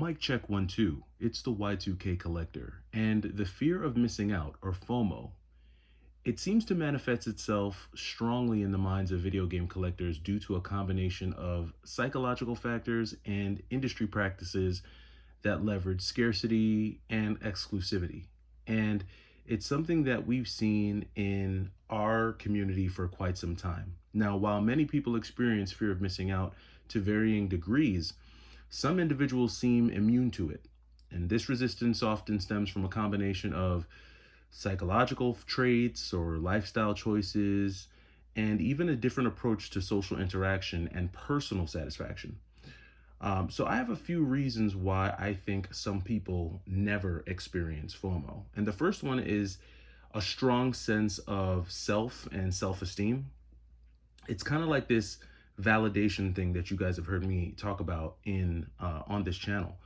Mic check 1 2. It's the Y2K collector, and the fear of missing out, or FOMO, it seems to manifest itself strongly in the minds of video game collectors due to a combination of psychological factors and industry practices that leverage scarcity and exclusivity. And it's something that we've seen in our community for quite some time. Now, while many people experience fear of missing out to varying degrees, some individuals seem immune to it. And this resistance often stems from a combination of psychological traits or lifestyle choices, and even a different approach to social interaction and personal satisfaction. So, I have a few reasons why I think some people never experience FOMO. And the first one is a strong sense of self and self esteem. It's kind of like this validation thing that you guys have heard me talk about in on this channel.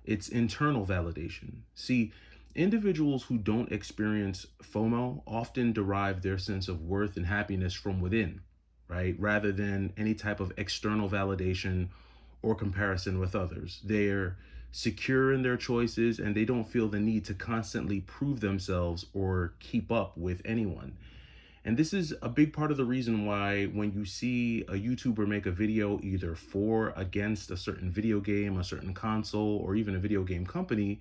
It's internal validation. See, individuals who don't experience FOMO often derive their sense of worth and happiness from within, right? Rather than any type of external validation or comparison with others. They're secure in their choices and they don't feel the need to constantly prove themselves or keep up with anyone. And this is a big part of the reason why when you see a YouTuber make a video either for, against a certain video game, a certain console, or even a video game company,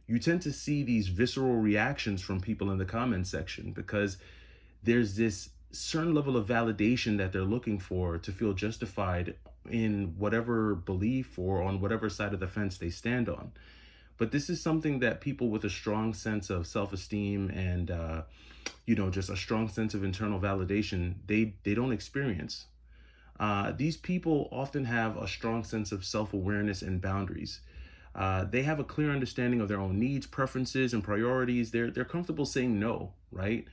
you tend to see these visceral reactions from people in the comment section because there's this certain level of validation that they're looking for to feel justified in whatever belief or on whatever side of the fence they stand on. But this is something that people with a strong sense of self-esteem and just a strong sense of internal validation, they don't experience. These people often have a strong sense of self-awareness and boundaries. They have a clear understanding of their own needs, preferences, and priorities. They're comfortable saying no, right?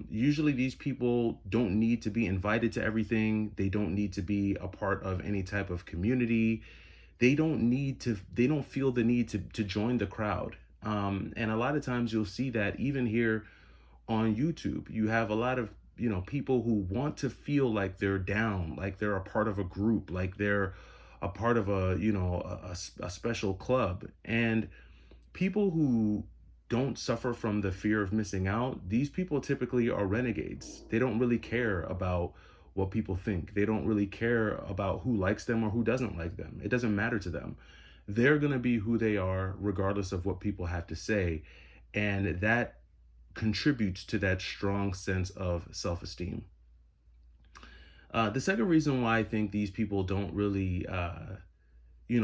Usually these people don't need to be invited to everything. They don't need to be a part of any type of community. They don't feel the need to join the crowd. And a lot of times you'll see that even here on YouTube, you have a lot of, people who want to feel like they're down, like they're a part of a group, like they're a part of a special club. And people who don't suffer from the fear of missing out, these people typically are renegades. They don't really care about what people think. They don't really care about who likes them or who doesn't like them. It doesn't matter to them. They're going to be who they are regardless of what people have to say. And that contributes to that strong sense of self-esteem. The second reason why I think these people don't really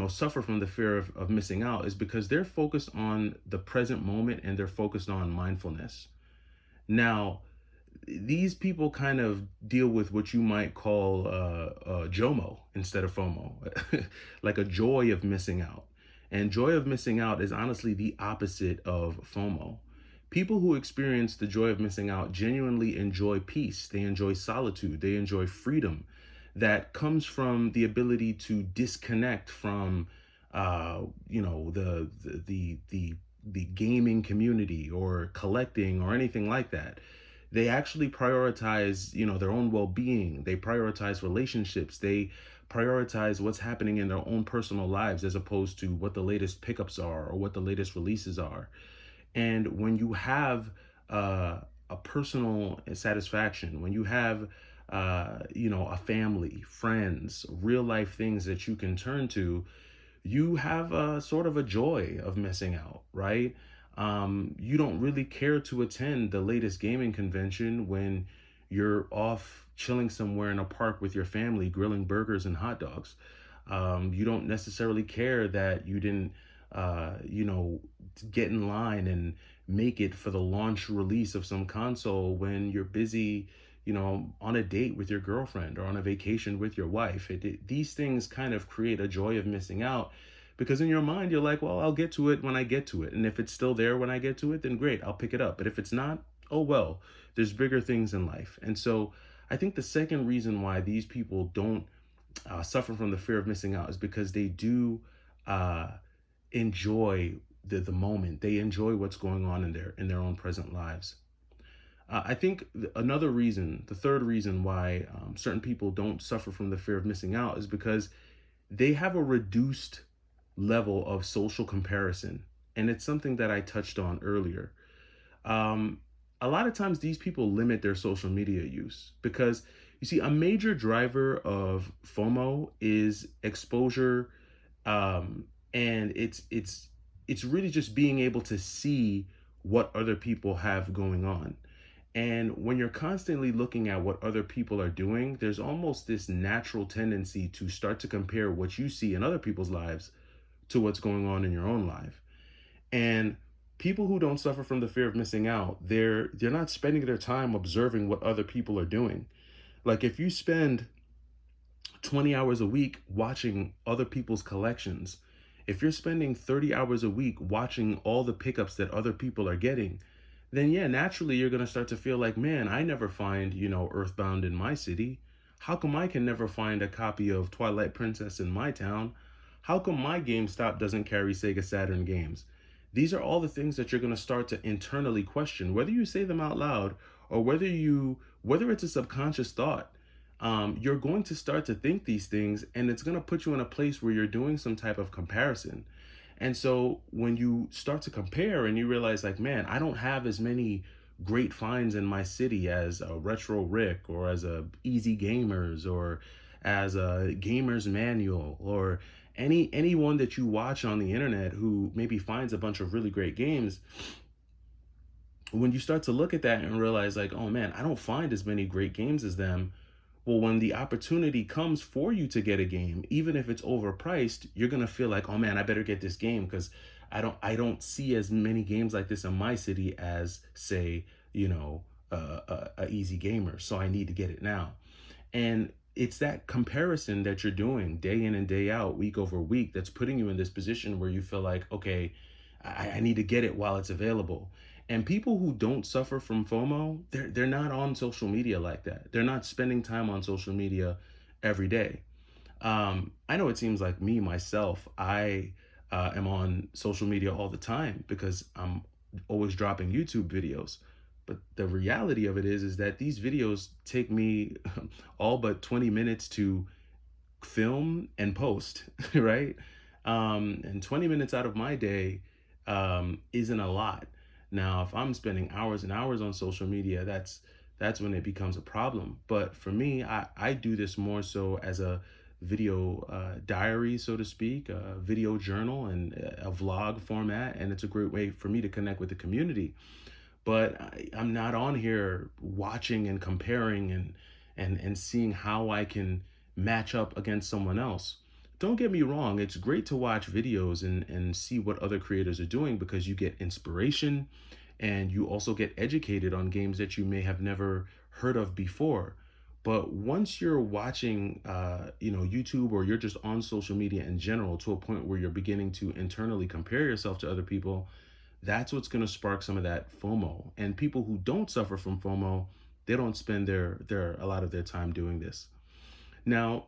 suffer from the fear of missing out is because they're focused on the present moment and they're focused on mindfulness. Now, these people kind of deal with what you might call JOMO instead of FOMO, like a joy of missing out. And joy of missing out is honestly the opposite of FOMO. People who experience the joy of missing out genuinely enjoy peace. They enjoy solitude. They enjoy freedom that comes from the ability to disconnect from, the gaming community or collecting or anything like that. They actually prioritize, their own well-being. They prioritize relationships. They prioritize what's happening in their own personal lives as opposed to what the latest pickups are or what the latest releases are. And when you have a personal satisfaction, when you have, a family, friends, real life things that you can turn to, you have a sort of a joy of missing out, right? You don't really care to attend the latest gaming convention when you're off chilling somewhere in a park with your family, grilling burgers and hot dogs. You don't necessarily care that you didn't, get in line and make it for the launch release of some console when you're busy, on a date with your girlfriend or on a vacation with your wife. These things kind of create a joy of missing out because in your mind, you're like, well, I'll get to it when I get to it. And if it's still there when I get to it, then great, I'll pick it up. But if it's not, oh, well, there's bigger things in life. And so I think the second reason why these people don't suffer from the fear of missing out is because they do enjoy the moment. They enjoy what's going on in their own present lives. I think another reason, the third reason why certain people don't suffer from the fear of missing out is because they have a reduced level of social comparison. And it's something that I touched on earlier. um, a lot of times these people limit their social media use because you see a major driver of FOMO is exposure, and it's really just being able to see what other people have going on. And when you're constantly looking at what other people are doing, there's almost this natural tendency to start to compare what you see in other people's lives to what's going on in your own life. And people who don't suffer from the fear of missing out, they're not spending their time observing what other people are doing. Like if you spend 20 hours a week watching other people's collections, if you're spending 30 hours a week watching all the pickups that other people are getting, then yeah, naturally you're going to start to feel like, man, I never find, Earthbound in my city. How come I can never find a copy of Twilight Princess in my town? How come my GameStop doesn't carry Sega Saturn games? These are all the things that you're going to start to internally question, whether you say them out loud or whether it's a subconscious thought. You're going to start to think these things, and it's going to put you in a place where you're doing some type of comparison. And so when you start to compare and you realize, like, man, I don't have as many great finds in my city as a Retro Rick or as a Easy Gamers or as a Gamers Manual or anyone that you watch on the internet who maybe finds a bunch of really great games. When you start to look at that and realize, like, oh man, I don't find as many great games as them. Well, when the opportunity comes for you to get a game, even if it's overpriced, you're gonna feel like, oh man, I better get this game because I don't see as many games like this in my city as, say, a Easy Gamer. So I need to get it now. And it's that comparison that you're doing day in and day out, week over week, that's putting you in this position where you feel like, okay, I need to get it while it's available. And people who don't suffer from FOMO, they're not on social media like that. They're not spending time on social media every day. I know it seems like me myself. I am on social media all the time because I'm always dropping YouTube videos. But the reality of it is that these videos take me all but 20 minutes to film and post, right? And 20 minutes out of my day isn't a lot. Now, if I'm spending hours and hours on social media, that's when it becomes a problem. But for me, I do this more so as a video diary, so to speak, a video journal and a vlog format. And it's a great way for me to connect with the community. But I'm not on here watching and comparing and seeing how I can match up against someone else. Don't get me wrong, it's great to watch videos and see what other creators are doing because you get inspiration and you also get educated on games that you may have never heard of before. But once you're watching, YouTube, or you're just on social media in general to a point where you're beginning to internally compare yourself to other people, that's what's going to spark some of that FOMO. And people who don't suffer from FOMO, they don't spend their a lot of their time doing this. Now,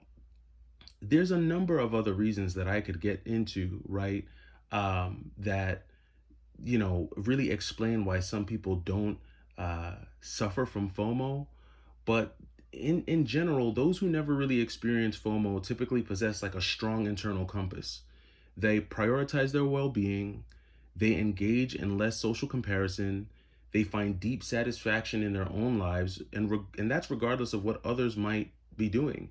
there's a number of other reasons that I could get into, right? That really explain why some people don't suffer from FOMO. But in general, those who never really experience FOMO typically possess like a strong internal compass. They prioritize their well-being, they engage in less social comparison, they find deep satisfaction in their own lives, and that's regardless of what others might be doing.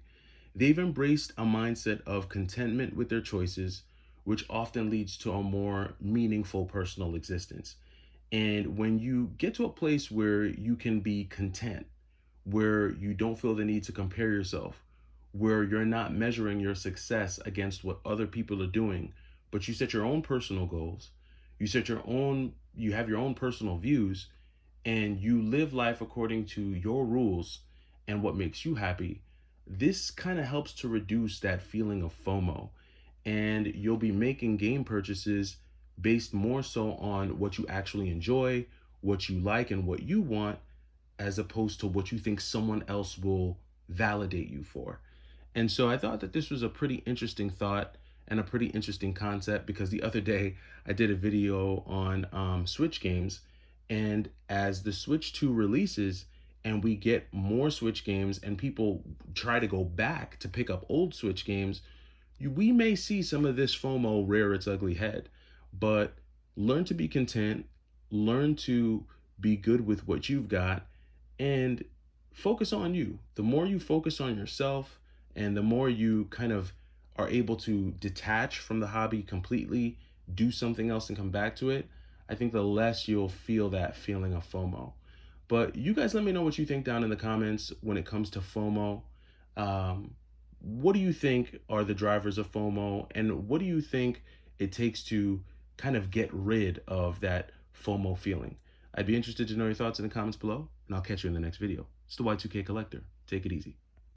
They've embraced a mindset of contentment with their choices, which often leads to a more meaningful personal existence. And when you get to a place where you can be content, where you don't feel the need to compare yourself, where you're not measuring your success against what other people are doing, but you set your own personal goals, you have your own personal views, and you live life according to your rules and what makes you happy, this kind of helps to reduce that feeling of FOMO. And you'll be making game purchases based more so on what you actually enjoy, what you like, and what you want, as opposed to what you think someone else will validate you for. And so I thought that this was a pretty interesting thought and a pretty interesting concept because the other day I did a video on Switch games. And as the Switch 2 releases and we get more Switch games and people try to go back to pick up old Switch games, we may see some of this FOMO rear its ugly head, but learn to be content, learn to be good with what you've got, and focus on you. The more you focus on yourself and the more you kind of are able to detach from the hobby completely, do something else and come back to it, I think the less you'll feel that feeling of FOMO. But you guys let me know what you think down in the comments when it comes to FOMO. Um, what do you think are the drivers of FOMO, and what do you think it takes to kind of get rid of that FOMO feeling? I'd be interested to know your thoughts in the comments below, and I'll catch you in the next video. It's the Y2K Collector. Take it easy.